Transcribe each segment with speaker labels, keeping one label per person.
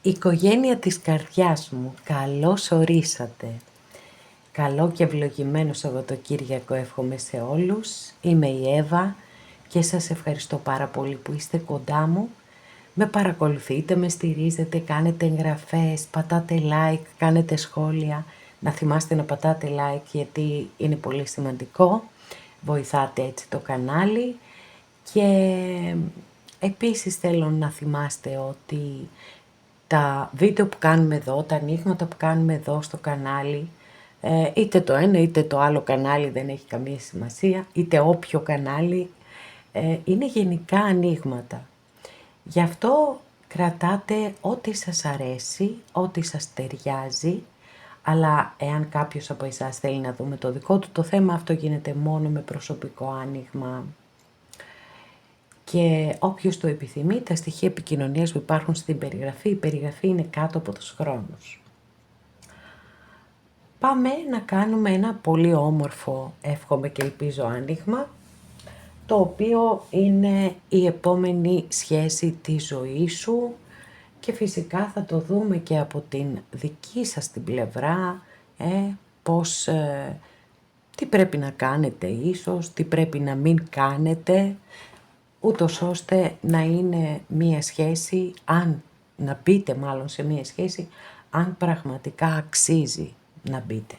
Speaker 1: Οικογένεια της καρδιάς μου, καλώς ορίσατε. Καλό και ευλογημένο Σαββατοκύριακο εύχομαι σε όλους. Είμαι η Εύα και σας ευχαριστώ πάρα πολύ που είστε κοντά μου. Με παρακολουθείτε, με στηρίζετε, κάνετε εγγραφές, πατάτε like, κάνετε σχόλια. Να θυμάστε να πατάτε like γιατί είναι πολύ σημαντικό. Βοηθάτε έτσι το κανάλι. Και επίσης θέλω να θυμάστε ότι τα βίντεο που κάνουμε εδώ, τα ανοίγματα που κάνουμε εδώ στο κανάλι, είτε το ένα είτε το άλλο κανάλι δεν έχει καμία σημασία, είτε όποιο κανάλι, είναι γενικά ανοίγματα. Γι' αυτό κρατάτε ό,τι σας αρέσει, ό,τι σας ταιριάζει, αλλά εάν κάποιος από εσάς θέλει να δούμε το δικό του το θέμα, αυτό γίνεται μόνο με προσωπικό άνοιγμα. Και όποιος το επιθυμεί, τα στοιχεία επικοινωνίας που υπάρχουν στην περιγραφή, η περιγραφή είναι κάτω από τους χρόνους. Πάμε να κάνουμε ένα πολύ όμορφο, εύχομαι και ελπίζω άνοιγμα, το οποίο είναι η επόμενη σχέση της ζωής σου και φυσικά θα το δούμε και από την δική σας την πλευρά, πώς, τι πρέπει να κάνετε ίσως, τι πρέπει να μην κάνετε, ούτως ώστε να είναι μία σχέση, να μπείτε μάλλον σε μία σχέση, αν πραγματικά αξίζει να μπείτε.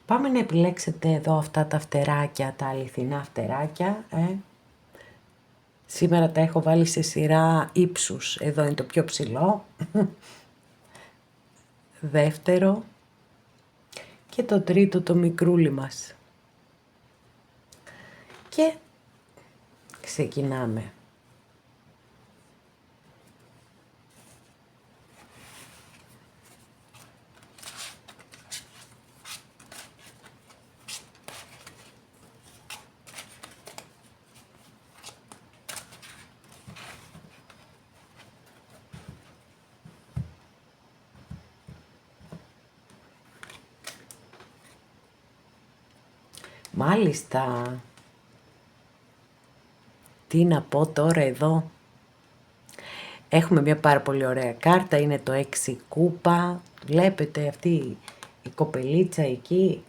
Speaker 1: Πάμε να επιλέξετε εδώ αυτά τα φτεράκια, τα αληθινά φτεράκια. Σήμερα τα έχω βάλει σε σειρά ύψους. Εδώ είναι το πιο ψηλό. Δεύτερο. Και το τρίτο το μικρούλι μας. Και ξεκινάμε. Μάλιστα, τι να πω τώρα εδώ. Έχουμε μια πάρα πολύ ωραία κάρτα, είναι το 6 κούπα. Βλέπετε αυτή η κοπελίτσα εκεί,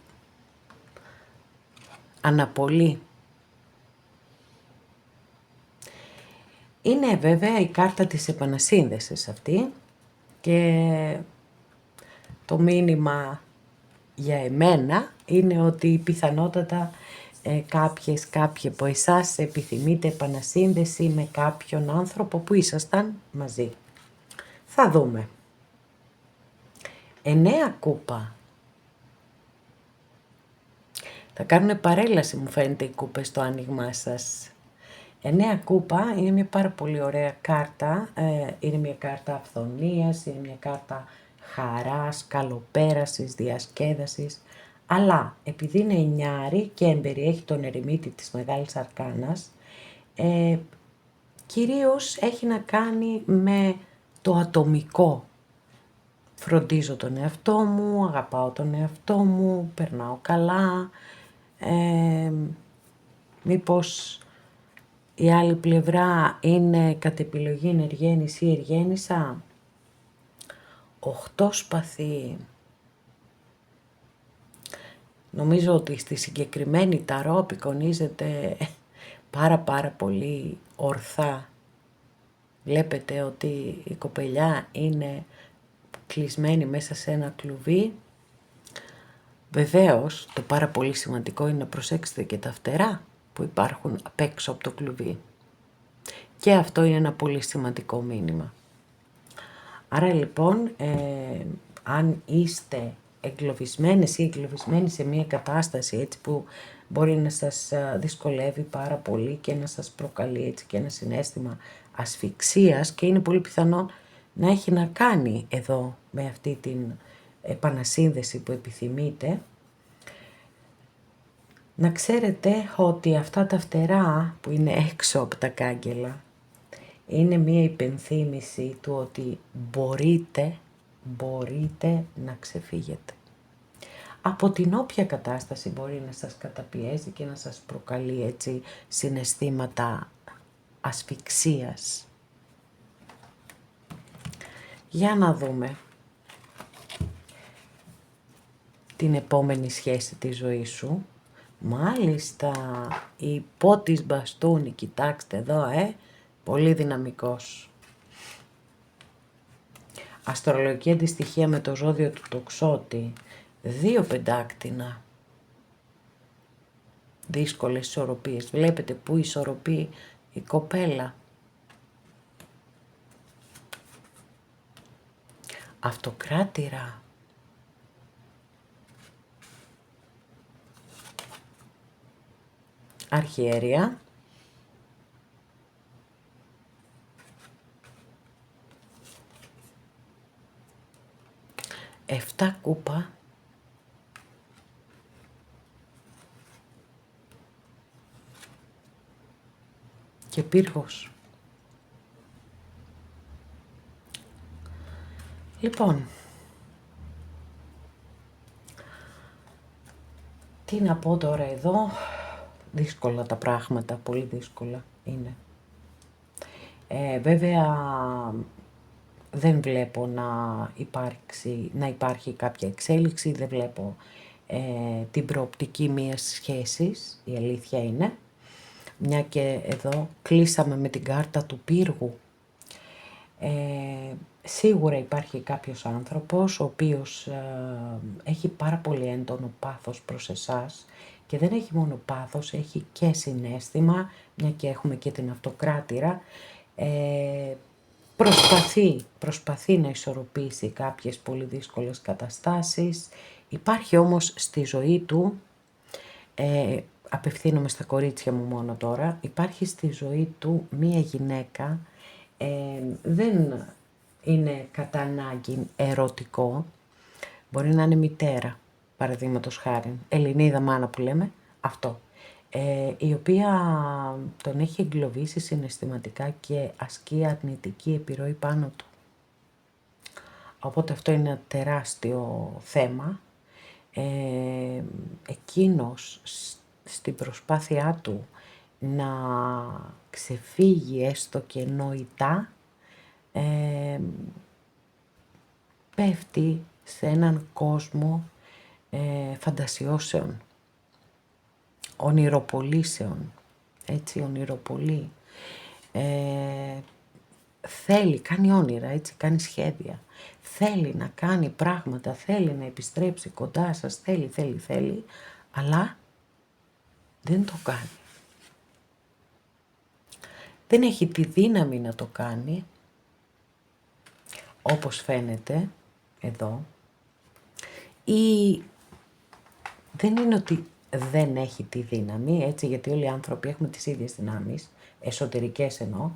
Speaker 1: αναπολύ. Είναι βέβαια η κάρτα της επανασύνδεσης αυτή και το μήνυμα για εμένα είναι ότι πιθανότατα κάποιοι από εσάς επιθυμείτε επανασύνδεση με κάποιον άνθρωπο που ήσασταν μαζί. Θα δούμε. 9 κούπα. Θα κάνουν παρέλαση μου φαίνεται οι κούπες στο άνοιγμά σας. 9 κούπα είναι μια πάρα πολύ ωραία κάρτα. Είναι μια κάρτα αυθονίας, είναι μια κάρτα χαράς, καλοπέρασης, διασκέδασης. Αλλά επειδή είναι εννιάρη και εμπεριέχει τον ερημίτη της Μεγάλης Αρκάνας, κυρίως έχει να κάνει με το ατομικό. Φροντίζω τον εαυτό μου, αγαπάω τον εαυτό μου, περνάω καλά. Μήπως η άλλη πλευρά είναι κατ' επιλογή ενεργένης ή εργένησα. 8 σπαθί. Νομίζω ότι στη συγκεκριμένη ταρό απεικονίζεται πάρα πολύ ορθά. Βλέπετε ότι η κοπελιά είναι κλεισμένη μέσα σε ένα κλουβί. Βεβαίως, το πάρα πολύ σημαντικό είναι να προσέξετε και τα φτερά που υπάρχουν απ' έξω από το κλουβί. Και αυτό είναι ένα πολύ σημαντικό μήνυμα. Άρα λοιπόν, αν είστε εγκλωβισμένες ή εγκλωβισμένοι σε μια κατάσταση έτσι που μπορεί να σας δυσκολεύει πάρα πολύ και να σας προκαλεί έτσι και ένα συναίσθημα ασφυξίας και είναι πολύ πιθανό να έχει να κάνει εδώ με αυτή την επανασύνδεση που επιθυμείτε, να ξέρετε ότι αυτά τα φτερά που είναι έξω από τα κάγκελα είναι μία υπενθύμηση του ότι μπορείτε να ξεφύγετε. Από την όποια κατάσταση μπορεί να σας καταπιέζει και να σας προκαλεί έτσι συναισθήματα ασφυξίας. Για να δούμε την επόμενη σχέση της ζωής σου. Μάλιστα, η πότης μπαστούνι, κοιτάξτε εδώ, πολύ δυναμικός. Αστρολογική αντιστοιχεία με το ζώδιο του τοξότη, 2 πεντάκτηνα. Δύσκολες ισορροπίες. Βλέπετε που ισορροπεί η κοπέλα. Αυτοκράτηρα. Αρχιέρεια. Εφτά κούπα. Και πύργος. Λοιπόν, τι να πω τώρα εδώ, δύσκολα τα πράγματα, πολύ δύσκολα είναι. Βέβαια δεν βλέπω να υπάρχει κάποια εξέλιξη, δεν βλέπω την προοπτική μιας σχέσης, η αλήθεια είναι. Μια και εδώ κλείσαμε με την κάρτα του πύργου. Σίγουρα υπάρχει κάποιος άνθρωπος ο οποίος έχει πάρα πολύ έντονο πάθος προς εσάς και δεν έχει μόνο πάθος, έχει και συναίσθημα, μια και έχουμε και την αυτοκράτηρα. Προσπαθεί να ισορροπήσει κάποιες πολύ δύσκολες καταστάσεις. Υπάρχει όμως στη ζωή του, απευθύνομαι στα κορίτσια μου μόνο τώρα, υπάρχει στη ζωή του μία γυναίκα, δεν είναι κατά ανάγκη ερωτικό, μπορεί να είναι μητέρα, παραδείγματος χάρη, Ελληνίδα μάνα που λέμε, αυτό, η οποία τον έχει εγκλωβίσει συναισθηματικά και ασκεί αρνητική επιρροή πάνω του. Οπότε αυτό είναι ένα τεράστιο θέμα. Εκείνος στην προσπάθειά του να ξεφύγει έστω και νοητά, πέφτει σε έναν κόσμο φαντασιώσεων, ονειροπολίσεων, έτσι, ονειροπολεί. Θέλει, κάνει όνειρα, έτσι, κάνει σχέδια, θέλει να κάνει πράγματα, θέλει να επιστρέψει κοντά σας, θέλει, αλλά δεν το κάνει. Δεν έχει τη δύναμη να το κάνει, όπως φαίνεται εδώ, ή δεν είναι ότι δεν έχει τη δύναμη, έτσι, γιατί όλοι οι άνθρωποι έχουμε τις ίδιες δυνάμεις, εσωτερικές εννοώ.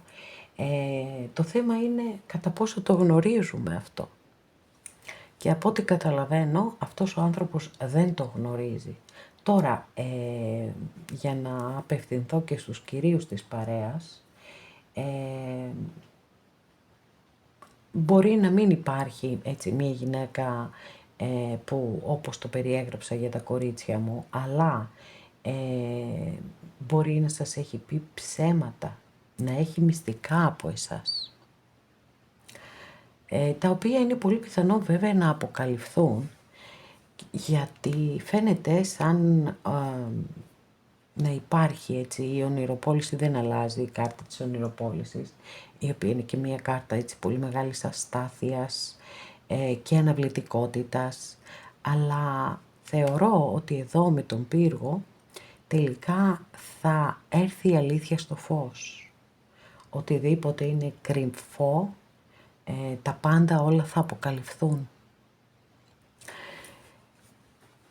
Speaker 1: Το θέμα είναι κατά πόσο το γνωρίζουμε αυτό. Και από ό,τι καταλαβαίνω, αυτός ο άνθρωπος δεν το γνωρίζει. Τώρα, για να απευθυνθώ και στους κυρίους της παρέας, μπορεί να μην υπάρχει έτσι μια γυναίκα που όπως το περιέγραψα για τα κορίτσια μου, αλλά μπορεί να σας έχει πει ψέματα, να έχει μυστικά από εσάς, τα οποία είναι πολύ πιθανό βέβαια να αποκαλυφθούν, γιατί φαίνεται σαν να υπάρχει έτσι, η ονειροπόληση δεν αλλάζει, η κάρτα της ονειροπόλησης, η οποία είναι και μια κάρτα έτσι πολύ μεγάλης αστάθειας και αναβλητικότητας, αλλά θεωρώ ότι εδώ με τον πύργο τελικά θα έρθει η αλήθεια στο φως. Οτιδήποτε είναι κρυμφό, τα πάντα όλα θα αποκαλυφθούν.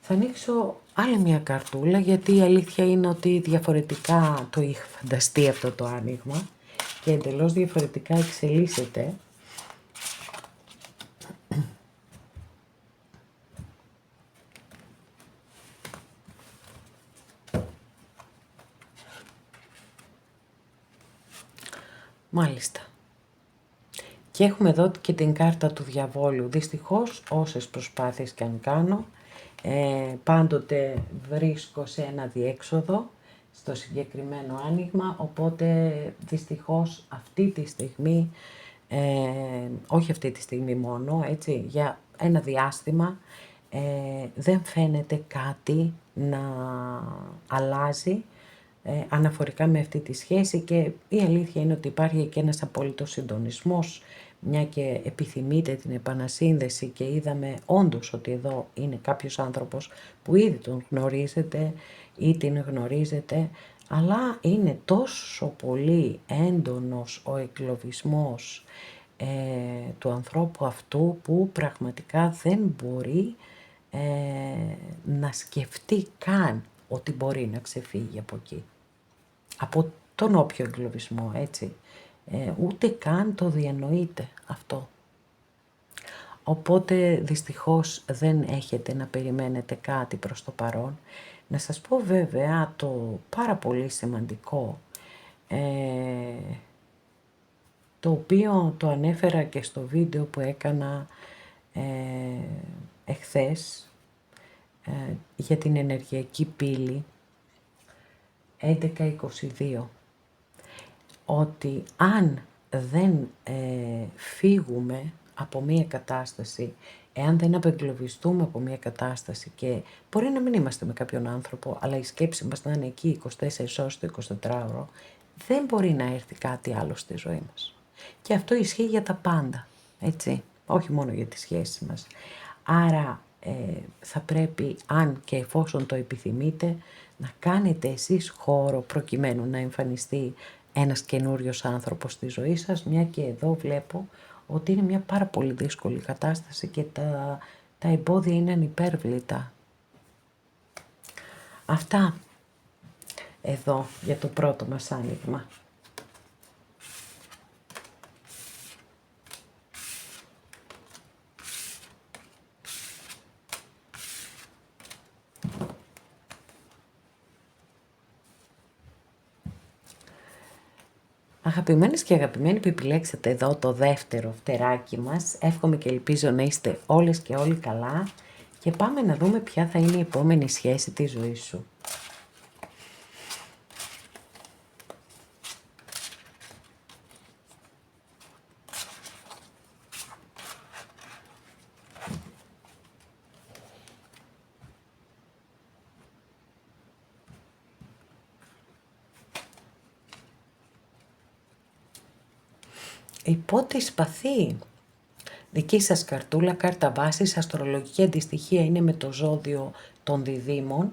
Speaker 1: Θα ανοίξω άλλη μια καρτούλα, γιατί η αλήθεια είναι ότι διαφορετικά το είχα φανταστεί αυτό το άνοιγμα και εντελώς διαφορετικά εξελίσσεται. Μάλιστα. Και έχουμε εδώ και την κάρτα του διαβόλου. Δυστυχώς, όσες προσπάθειες και αν κάνω, πάντοτε βρίσκω σε ένα διέξοδο στο συγκεκριμένο άνοιγμα, οπότε δυστυχώς αυτή τη στιγμή όχι αυτή τη στιγμή μόνο, έτσι, για ένα διάστημα δεν φαίνεται κάτι να αλλάζει αναφορικά με αυτή τη σχέση, και η αλήθεια είναι ότι υπάρχει και ένας απόλυτος συντονισμός, μια και επιθυμείτε την επανασύνδεση και είδαμε όντως ότι εδώ είναι κάποιος άνθρωπος που ήδη τον γνωρίζετε ή την γνωρίζετε, αλλά είναι τόσο πολύ έντονος ο εγκλωβισμός του ανθρώπου αυτού που πραγματικά δεν μπορεί να σκεφτεί καν ότι μπορεί να ξεφύγει από εκεί. Από τον όποιο εγκλωβισμό, έτσι. Ούτε καν το διανοείται αυτό. Οπότε δυστυχώς δεν έχετε να περιμένετε κάτι προς το παρόν. Να σας πω βέβαια το πάρα πολύ σημαντικό, το οποίο το ανέφερα και στο βίντεο που έκανα εχθές για την ενεργειακή πύλη 1122, ότι αν δεν φύγουμε από μία κατάσταση, εάν δεν απεγκλωβιστούμε από μία κατάσταση, και μπορεί να μην είμαστε με κάποιον άνθρωπο, αλλά η σκέψη μας να είναι εκεί 24 ώρες το 24ωρο, δεν μπορεί να έρθει κάτι άλλο στη ζωή μας. Και αυτό ισχύει για τα πάντα, έτσι, όχι μόνο για τις σχέσεις μας. Άρα θα πρέπει, αν και εφόσον το επιθυμείτε, να κάνετε εσείς χώρο προκειμένου να εμφανιστεί ένας καινούριος άνθρωπος στη ζωή σας, μια και εδώ βλέπω ότι είναι μια πάρα πολύ δύσκολη κατάσταση και τα εμπόδια είναι ανυπέρβλητα. Αυτά εδώ για το πρώτο μας άνοιγμα. Αγαπημένες και αγαπημένοι που επιλέξατε εδώ το δεύτερο φτεράκι μας, εύχομαι και ελπίζω να είστε όλες και όλοι καλά, και πάμε να δούμε ποια θα είναι η επόμενη σχέση της ζωής σου. Υπό τη σπαθή. Δική σας καρτούλα, κάρτα βάσης, αστρολογική αντιστοιχεία είναι με το ζώδιο των διδύμων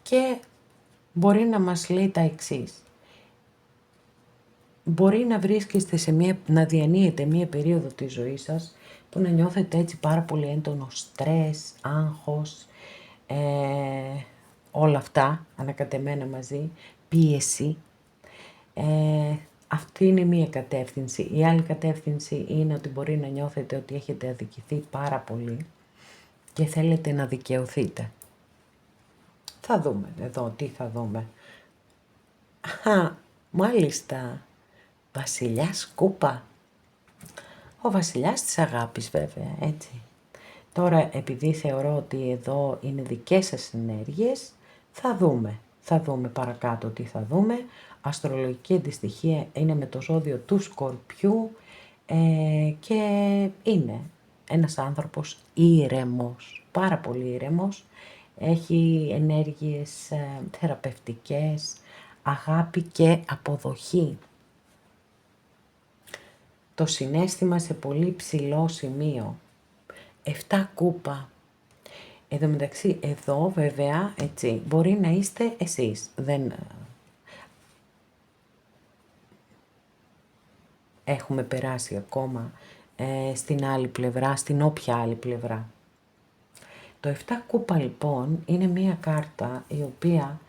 Speaker 1: και μπορεί να μας λέει τα εξής. Μπορεί να βρίσκεστε να διανύετε μία περίοδο της ζωής σας που να νιώθετε έτσι πάρα πολύ έντονο στρες, άγχος, όλα αυτά ανακατεμένα μαζί, πίεση. Αυτή είναι μία κατεύθυνση. Η άλλη κατεύθυνση είναι ότι μπορεί να νιώθετε ότι έχετε αδικηθεί πάρα πολύ και θέλετε να δικαιωθείτε. Θα δούμε εδώ, τι θα δούμε. Μάλιστα, βασιλιάς κούπα. Ο βασιλιάς της αγάπης βέβαια, έτσι. Τώρα επειδή θεωρώ ότι εδώ είναι δικές σας ενέργειες, θα δούμε παρακάτω τι θα δούμε. Αστρολογική αντιστοιχεία είναι με το ζώδιο του Σκορπιού και είναι ένας άνθρωπος ήρεμος, πάρα πολύ ήρεμος. Έχει ενέργειες θεραπευτικές, αγάπη και αποδοχή. Το συναίσθημα σε πολύ ψηλό σημείο. 7 κούπα. Εδώ μεταξύ, εδώ βέβαια, έτσι, μπορεί να είστε εσείς. Δεν έχουμε περάσει ακόμα στην άλλη πλευρά, στην όποια άλλη πλευρά. Το 7 κούπα λοιπόν είναι μία κάρτα η οποία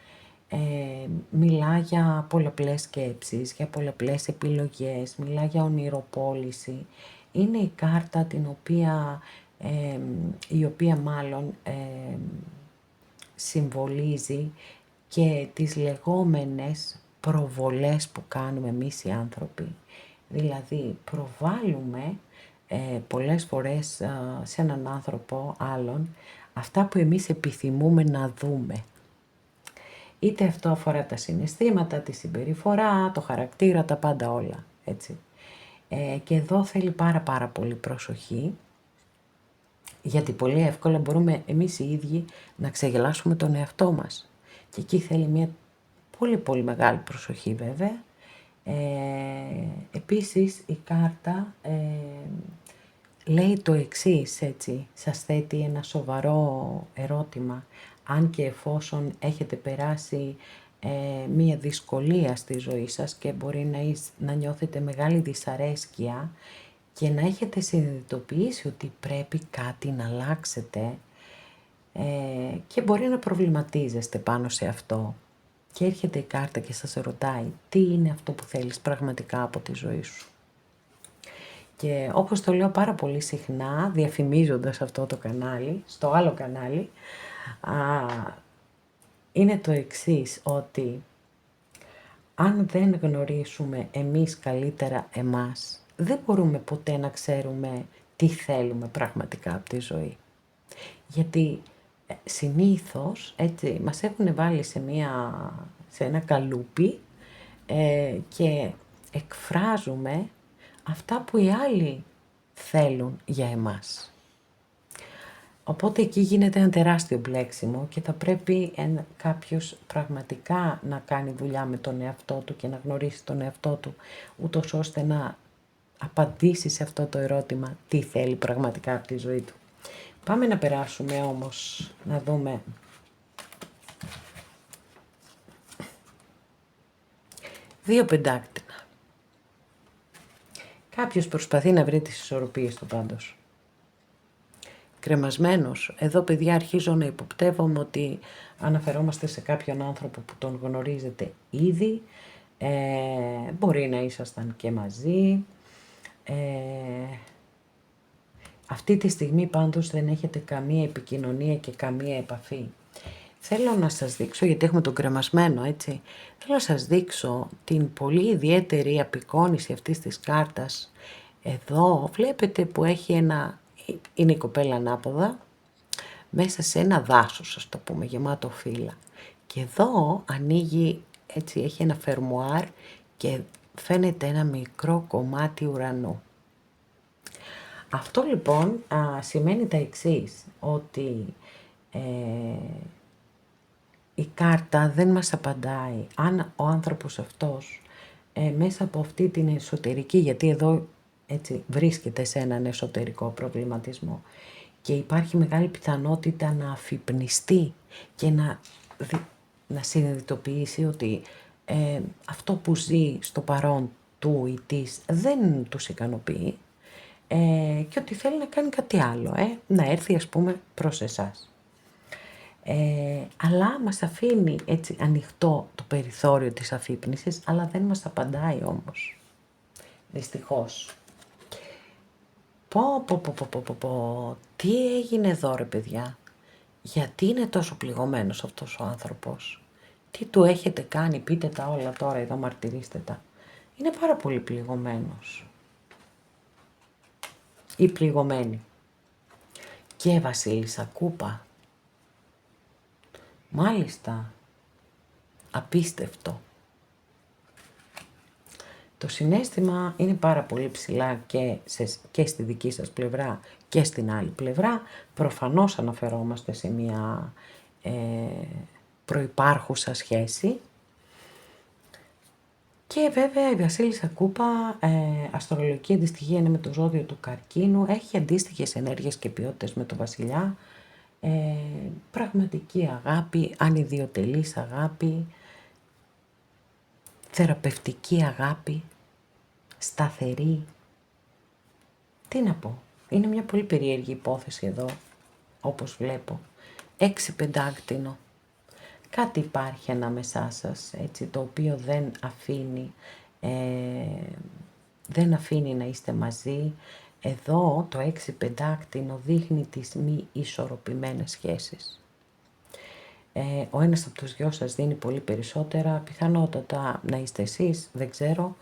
Speaker 1: μιλά για πολλαπλές σκέψεις, για πολλαπλές επιλογές, μιλά για ονειροπόληση. Είναι η κάρτα η οποία μάλλον συμβολίζει και τις λεγόμενες προβολές που κάνουμε εμείς οι άνθρωποι. Δηλαδή προβάλλουμε πολλές φορές σε έναν άνθρωπο άλλον αυτά που εμείς επιθυμούμε να δούμε. Είτε αυτό αφορά τα συναισθήματα, τη συμπεριφορά, το χαρακτήρα, τα πάντα όλα, έτσι. Και εδώ θέλει πάρα πολύ προσοχή, γιατί πολύ εύκολα μπορούμε εμείς οι ίδιοι να ξεγελάσουμε τον εαυτό μας. Και εκεί θέλει μια πολύ μεγάλη προσοχή βέβαια. Επίσης η κάρτα λέει το εξής, έτσι, σας θέτει ένα σοβαρό ερώτημα, αν και εφόσον έχετε περάσει μία δυσκολία στη ζωή σας και μπορεί να νιώθετε μεγάλη δυσαρέσκεια και να έχετε συνειδητοποιήσει ότι πρέπει κάτι να αλλάξετε και μπορεί να προβληματίζεστε πάνω σε αυτό. Και έρχεται η κάρτα και σας ρωτάει τι είναι αυτό που θέλεις πραγματικά από τη ζωή σου. Και όπως το λέω πάρα πολύ συχνά, διαφημίζοντας αυτό το κανάλι, στο άλλο κανάλι, είναι το εξής, ότι αν δεν γνωρίσουμε εμείς καλύτερα εμάς, δεν μπορούμε ποτέ να ξέρουμε τι θέλουμε πραγματικά από τη ζωή. Γιατί συνήθως, έτσι, μας έχουν βάλει σε ένα καλούπι και εκφράζουμε αυτά που οι άλλοι θέλουν για εμάς. Οπότε εκεί γίνεται ένα τεράστιο μπλέξιμο και θα πρέπει κάποιος πραγματικά να κάνει δουλειά με τον εαυτό του και να γνωρίσει τον εαυτό του, ούτως ώστε να απαντήσει σε αυτό το ερώτημα τι θέλει πραγματικά από τη ζωή του. Πάμε να περάσουμε όμως, να δούμε. Δύο πεντάκτηνα. Κάποιος προσπαθεί να βρει τις ισορροπίες του πάντως. Κρεμασμένος. Εδώ, παιδιά, αρχίζω να υποπτεύομαι ότι αναφερόμαστε σε κάποιον άνθρωπο που τον γνωρίζετε ήδη. Μπορεί να ήσασταν και μαζί. Αυτή τη στιγμή πάντως δεν έχετε καμία επικοινωνία και καμία επαφή. Θέλω να σας δείξω, γιατί έχουμε τον κρεμασμένο, έτσι. Θέλω να σας δείξω την πολύ ιδιαίτερη απεικόνηση αυτής της κάρτας. Εδώ βλέπετε που έχει είναι η κοπέλα ανάποδα, μέσα σε ένα δάσος, ας το πούμε, γεμάτο φύλλα. Και εδώ ανοίγει, έτσι, έχει ένα φερμουάρ και φαίνεται ένα μικρό κομμάτι ουρανού. Αυτό λοιπόν σημαίνει τα εξής, ότι η κάρτα δεν μας απαντάει αν ο άνθρωπος αυτός μέσα από αυτή την εσωτερική, γιατί εδώ έτσι βρίσκεται σε έναν εσωτερικό προβληματισμό και υπάρχει μεγάλη πιθανότητα να αφυπνιστεί και να συνειδητοποιήσει ότι αυτό που ζει στο παρόν του ή της δεν τους ικανοποιεί και ότι θέλει να κάνει κάτι άλλο, να έρθει ας πούμε προς εσάς. Αλλά μας αφήνει έτσι ανοιχτό το περιθώριο της αφύπνισης, αλλά δεν μας απαντάει όμως, δυστυχώς. Τι έγινε εδώ ρε παιδιά, γιατί είναι τόσο πληγωμένος αυτός ο άνθρωπος, τι του έχετε κάνει, πείτε τα όλα τώρα εδώ, μαρτυρήστε τα. Είναι πάρα πολύ πληγωμένος ή πληγωμένη. Και Βασίλισσα Κούπα. Μάλιστα, απίστευτο. Το συναίσθημα είναι πάρα πολύ ψηλά και στη δική σας πλευρά και στην άλλη πλευρά. Προφανώς αναφερόμαστε σε μια προϋπάρχουσα σχέση. Και βέβαια η Βασίλισσα Κούπα, αστρολογική αντιστοιχεία είναι με το ζώδιο του Καρκίνου, έχει αντίστοιχες ενέργειες και ποιότητες με το Βασιλιά. Πραγματική αγάπη, ανιδιοτελής αγάπη, θεραπευτική αγάπη, σταθερή. Τι να πω, είναι μια πολύ περίεργη υπόθεση εδώ, όπως βλέπω. 6 πεντάκτηνο. Κάτι υπάρχει ανάμεσά σας, έτσι, το οποίο δεν αφήνει να είστε μαζί. Εδώ το 6 πεντάκτηνο δείχνει τις μη ισορροπημένες σχέσεις. Ο ένας από τους δυο σας δίνει πολύ περισσότερα, πιθανότατα να είστε εσείς, δεν ξέρω.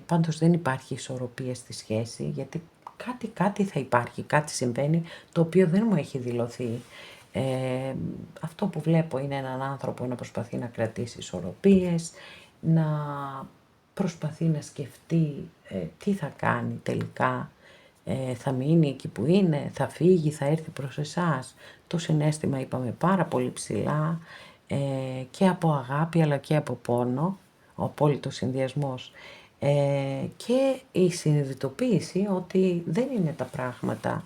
Speaker 1: Πάντως δεν υπάρχει ισορροπία στη σχέση, γιατί κάτι θα υπάρχει, κάτι συμβαίνει το οποίο δεν μου έχει δηλωθεί. Αυτό που βλέπω είναι έναν άνθρωπο να προσπαθεί να κρατήσει ισορροπίες, να προσπαθεί να σκεφτεί τι θα κάνει τελικά, θα μείνει εκεί που είναι, θα φύγει, θα έρθει προς εσάς. Το συναίσθημα είπαμε πάρα πολύ ψηλά, και από αγάπη αλλά και από πόνο, ο απόλυτος συνδυασμός, και η συνειδητοποίηση ότι δεν είναι τα πράγματα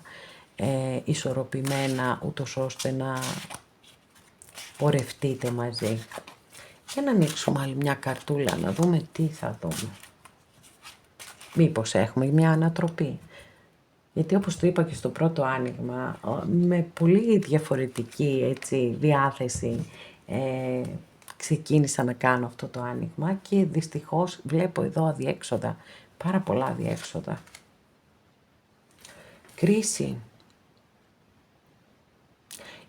Speaker 1: ισορροπημένα ούτως ώστε να πορευτείτε μαζί. Και να ανοίξουμε άλλη μια καρτούλα, να δούμε τι θα δούμε. Μήπως έχουμε μια ανατροπή. Γιατί όπως το είπα και στο πρώτο άνοιγμα, με πολύ διαφορετική έτσι, διάθεση ξεκίνησα να κάνω αυτό το άνοιγμα και δυστυχώς βλέπω εδώ αδιέξοδα, πάρα πολλά αδιέξοδα. Κρίση.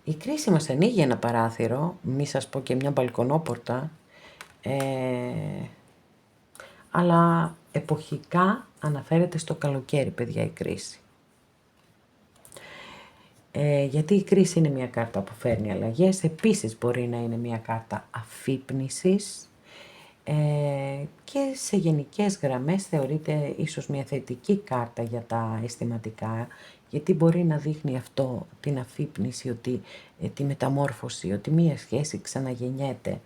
Speaker 1: Η κρίση μας ανοίγει ένα παράθυρο, μη σας πω και μια μπαλκονόπορτα, αλλά εποχικά αναφέρεται στο καλοκαίρι, παιδιά, η κρίση. Γιατί η κρίση είναι μια κάρτα που φέρνει αλλαγές, επίσης μπορεί να είναι μια κάρτα αφύπνισης, και σε γενικές γραμμές θεωρείται ίσως μια θετική κάρτα για τα αισθηματικά, γιατί μπορεί να δείχνει αυτό την αφύπνιση, ότι, τη μεταμόρφωση, ότι μια σχέση ξαναγεννιέται.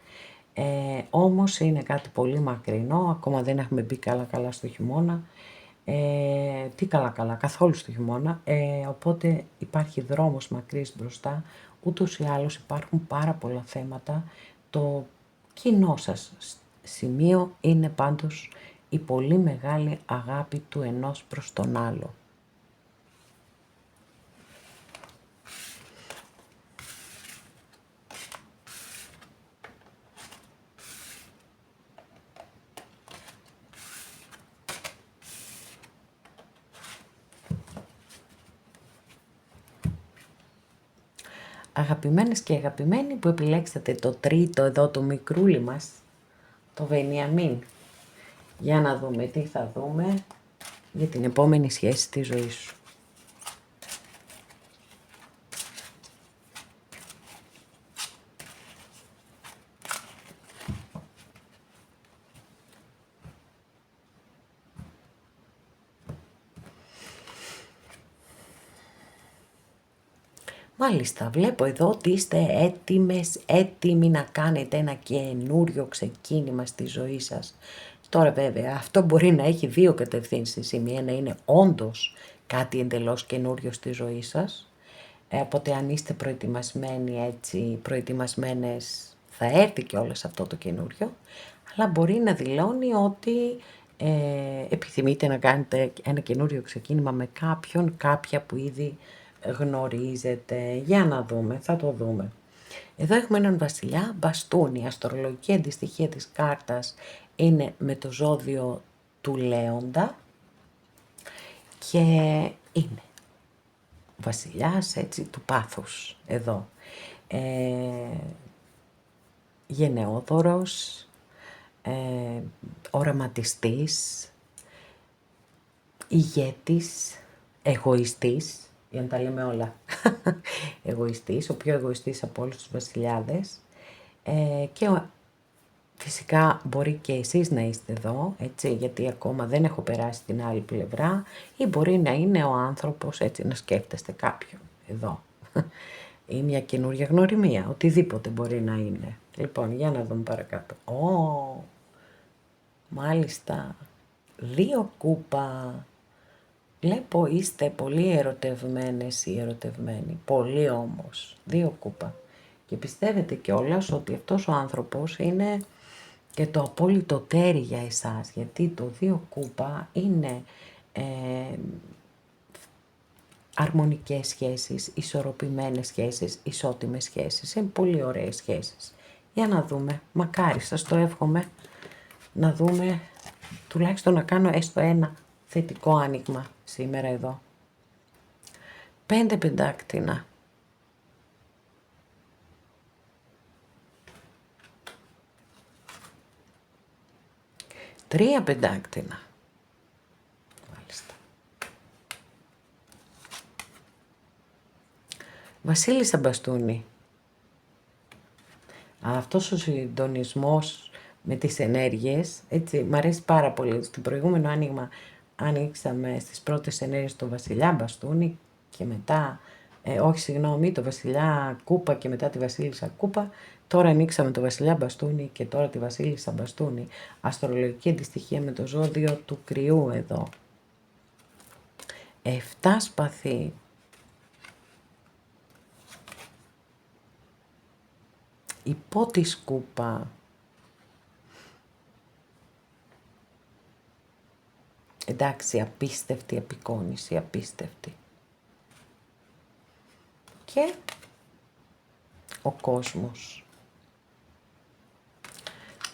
Speaker 1: Όμως είναι κάτι πολύ μακρινό, ακόμα δεν έχουμε μπει καλά στο χειμώνα, τι καλά, καθόλου στο χειμώνα, οπότε υπάρχει δρόμος μακρύς μπροστά, ούτως ή άλλως υπάρχουν πάρα πολλά θέματα. Το κοινό σας σημείο είναι πάντως η πολύ μεγάλη αγάπη του ενός προς τον άλλο. Αγαπημένες και αγαπημένοι που επιλέξατε το τρίτο εδώ το μικρούλι μας, το Βενιαμίν. Για να δούμε τι θα δούμε για την επόμενη σχέση της ζωής σου. Μάλιστα, βλέπω εδώ ότι είστε έτοιμοι να κάνετε ένα καινούριο ξεκίνημα στη ζωή σας. Τώρα βέβαια αυτό μπορεί να έχει δύο κατευθύνσεις. Η μία να είναι όντως κάτι εντελώς καινούριο στη ζωή σας. Οπότε αν είστε προετοιμασμένοι έτσι, προετοιμασμένες, θα έρθει και όλες αυτό το καινούριο. Αλλά μπορεί να δηλώνει ότι επιθυμείτε να κάνετε ένα καινούριο ξεκίνημα με κάποιον, κάποια που ήδη γνωρίζετε. Για να δούμε, θα το δούμε. Εδώ έχουμε έναν βασιλιά μπαστούνι. Η αστρολογική αντιστοιχεία της κάρτας είναι με το ζώδιο του Λέοντα και είναι βασιλιάς έτσι του πάθους εδώ. Γενναιόδωρος, οραματιστής, ηγέτης, εγωιστής, για να τα λέμε όλα. Εγωιστής, ο πιο εγωιστής από όλους τους βασιλιάδες, και φυσικά μπορεί και εσείς να είστε εδώ, έτσι, γιατί ακόμα δεν έχω περάσει την άλλη πλευρά, ή μπορεί να είναι ο άνθρωπος, έτσι, να σκέφτεστε κάποιον εδώ. Ή μια καινούργια γνωριμία, οτιδήποτε μπορεί να είναι. Λοιπόν, για να δούμε παρακάτω. Μάλιστα, 2 κούπα. Βλέπω είστε πολύ ερωτευμένες ή ερωτευμένοι. Πολύ όμως. 2 κούπα. Και πιστεύετε κιόλας ότι αυτός ο άνθρωπος είναι και το απόλυτο τέρι για εσάς. Γιατί το 2 κούπα είναι αρμονικές σχέσεις, ισορροπημένες σχέσεις, ισότιμες σχέσεις. Είναι πολύ ωραίες σχέσεις. Για να δούμε. Μακάρι, σας το εύχομαι. Να δούμε, τουλάχιστον να κάνω έστω ένα θετικό άνοιγμα σήμερα εδώ. 5 πεντάκτηνα. 3 πεντάκτηνα. Μάλιστα. Βασίλισσα μπαστούνι. Αυτός ο συντονισμός με τις ενέργειες, έτσι, μ' αρέσει πάρα πολύ. Στο προηγούμενο άνοιγμα ανοίξαμε στις πρώτες ενέργειες το βασιλιά μπαστούνι και μετά, όχι συγγνώμη, το βασιλιά κούπα και μετά τη βασίλισσα κούπα. Τώρα ανοίξαμε το βασιλιά μπαστούνι και τώρα τη βασίλισσα μπαστούνι. Αστρολογική αντιστοιχεία με το ζώδιο του κρυού εδώ. 7 σπαθί. Η πρώτη σκούπα. Εντάξει, απίστευτη απεικόνηση, απίστευτη. Και ο κόσμος.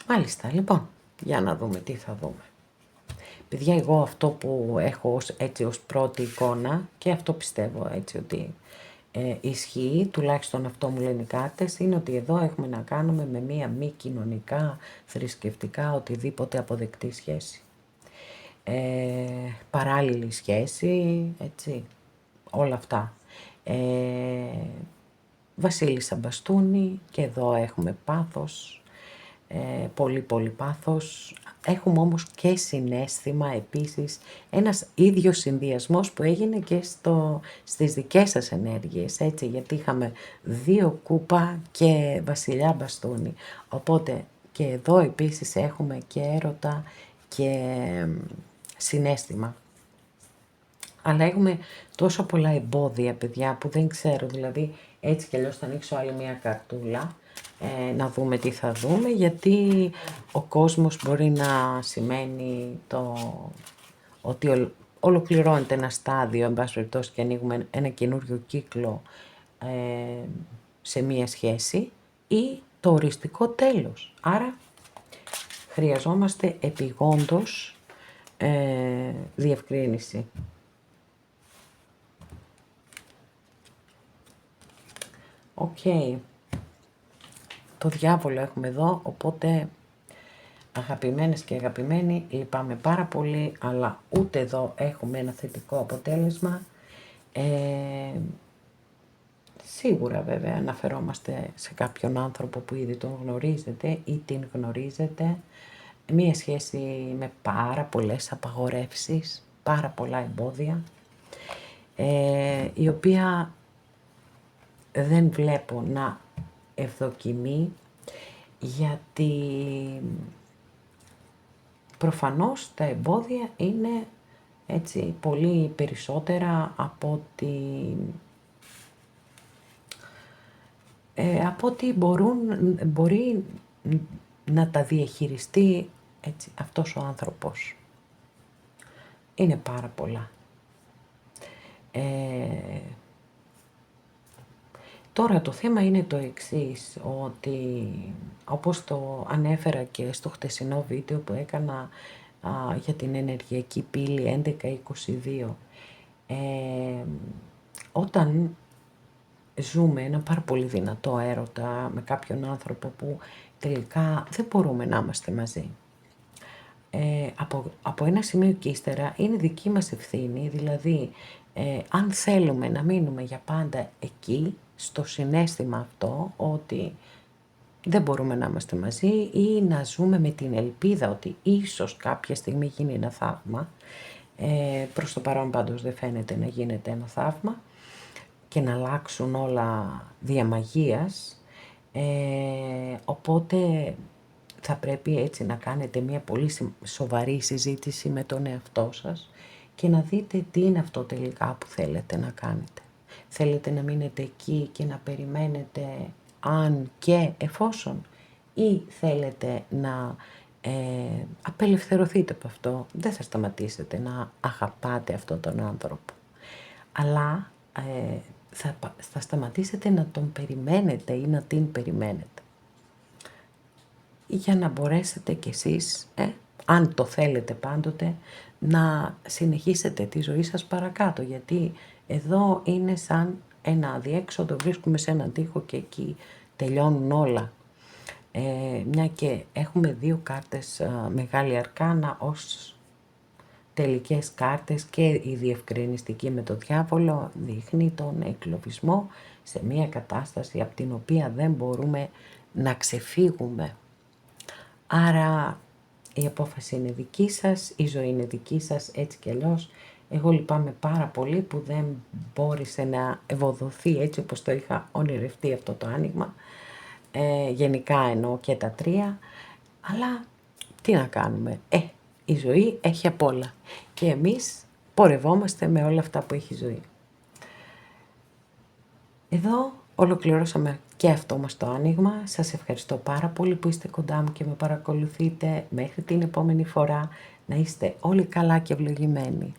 Speaker 1: Μάλιστα, λοιπόν, για να δούμε τι θα δούμε. Παιδιά, εγώ αυτό που έχω έτσι ως πρώτη εικόνα, και αυτό πιστεύω έτσι ότι ισχύει, τουλάχιστον αυτό μου λένε οι κάρτες, είναι ότι εδώ έχουμε να κάνουμε με μία μη κοινωνικά, θρησκευτικά, οτιδήποτε αποδεκτή σχέση. Παράλληλη σχέση, έτσι, όλα αυτά. Βασίλισσα μπαστούνι, και εδώ έχουμε πάθος, πολύ πολύ πάθος. Έχουμε όμως και συναίσθημα επίσης, ένας ίδιος συνδυασμός που έγινε και στις δικές σας ενέργειες, έτσι, γιατί είχαμε 2 κούπα και βασιλιά μπαστούνι. Οπότε και εδώ επίσης έχουμε και έρωτα και συναίσθημα. Αλλά έχουμε τόσο πολλά εμπόδια, παιδιά, που δεν ξέρω, δηλαδή έτσι κι αλλιώς θα ανοίξω άλλη μια καρτούλα, να δούμε τι θα δούμε, γιατί ο κόσμος μπορεί να σημαίνει ότι ολοκληρώνεται ένα στάδιο, εν πάση περιπτώσει, και ανοίγουμε ένα καινούριο κύκλο σε μία σχέση, ή το οριστικό τέλος. Άρα χρειαζόμαστε επειγόντως διευκρίνηση. Οκ. Το διάβολο έχουμε εδώ, οπότε αγαπημένες και αγαπημένοι, λυπάμαι πάρα πολύ, αλλά ούτε εδώ έχουμε ένα θετικό αποτέλεσμα. Σίγουρα βέβαια αναφερόμαστε σε κάποιον άνθρωπο που ήδη τον γνωρίζετε ή την γνωρίζετε. Μία σχέση με πάρα πολλές απαγορεύσεις, πάρα πολλά εμπόδια, η οποία δεν βλέπω να ευδοκιμεί, γιατί προφανώς τα εμπόδια είναι έτσι πολύ περισσότερα από ότι μπορεί να τα διαχειριστεί έτσι αυτός ο άνθρωπος. Είναι πάρα πολλά. Τώρα το θέμα είναι το εξής, ότι όπως το ανέφερα και στο χτεσινό βίντεο που έκανα για την ενεργειακή πύλη 1122, όταν ζούμε ένα πάρα πολύ δυνατό έρωτα με κάποιον άνθρωπο που τελικά δεν μπορούμε να είμαστε μαζί, από ένα σημείο και ύστερα είναι δική μας ευθύνη, δηλαδή αν θέλουμε να μείνουμε για πάντα εκεί, στο συναίσθημα αυτό ότι δεν μπορούμε να είμαστε μαζί, ή να ζούμε με την ελπίδα ότι ίσως κάποια στιγμή γίνει ένα θαύμα, προς το παρόν πάντως δεν φαίνεται να γίνεται ένα θαύμα και να αλλάξουν όλα δια μαγείας, οπότε θα πρέπει έτσι να κάνετε μια πολύ σοβαρή συζήτηση με τον εαυτό σας και να δείτε τι είναι αυτό τελικά που θέλετε να κάνετε. Θέλετε να μείνετε εκεί και να περιμένετε αν και εφόσον, ή θέλετε να απελευθερωθείτε από αυτό, δεν θα σταματήσετε να αγαπάτε αυτόν τον άνθρωπο, αλλά θα σταματήσετε να τον περιμένετε ή να την περιμένετε, για να μπορέσετε κι εσείς, αν το θέλετε πάντοτε, να συνεχίσετε τη ζωή σας παρακάτω, γιατί εδώ είναι σαν ένα αδιέξοδο, βρίσκουμε σε έναν τοίχο και εκεί τελειώνουν όλα. Μια και έχουμε 2 κάρτες μεγάλη αρκάνα ως τελικές κάρτες, και η διευκρινιστική με το διάβολο δείχνει τον εγκλωβισμό σε μια κατάσταση από την οποία δεν μπορούμε να ξεφύγουμε. Άρα η απόφαση είναι δική σας, η ζωή είναι δική σας, έτσι κι αλλιώς. Εγώ λυπάμαι πάρα πολύ που δεν μπόρεσε να ευοδοθεί έτσι όπως το είχα ονειρευτεί αυτό το άνοιγμα. Γενικά εννοώ και τα τρία, αλλά τι να κάνουμε. Η ζωή έχει απ' όλα και εμείς πορευόμαστε με όλα αυτά που έχει η ζωή. Εδώ ολοκληρώσαμε και αυτό μας το άνοιγμα. Σας ευχαριστώ πάρα πολύ που είστε κοντά μου και με παρακολουθείτε. Μέχρι την επόμενη φορά να είστε όλοι καλά και ευλογημένοι.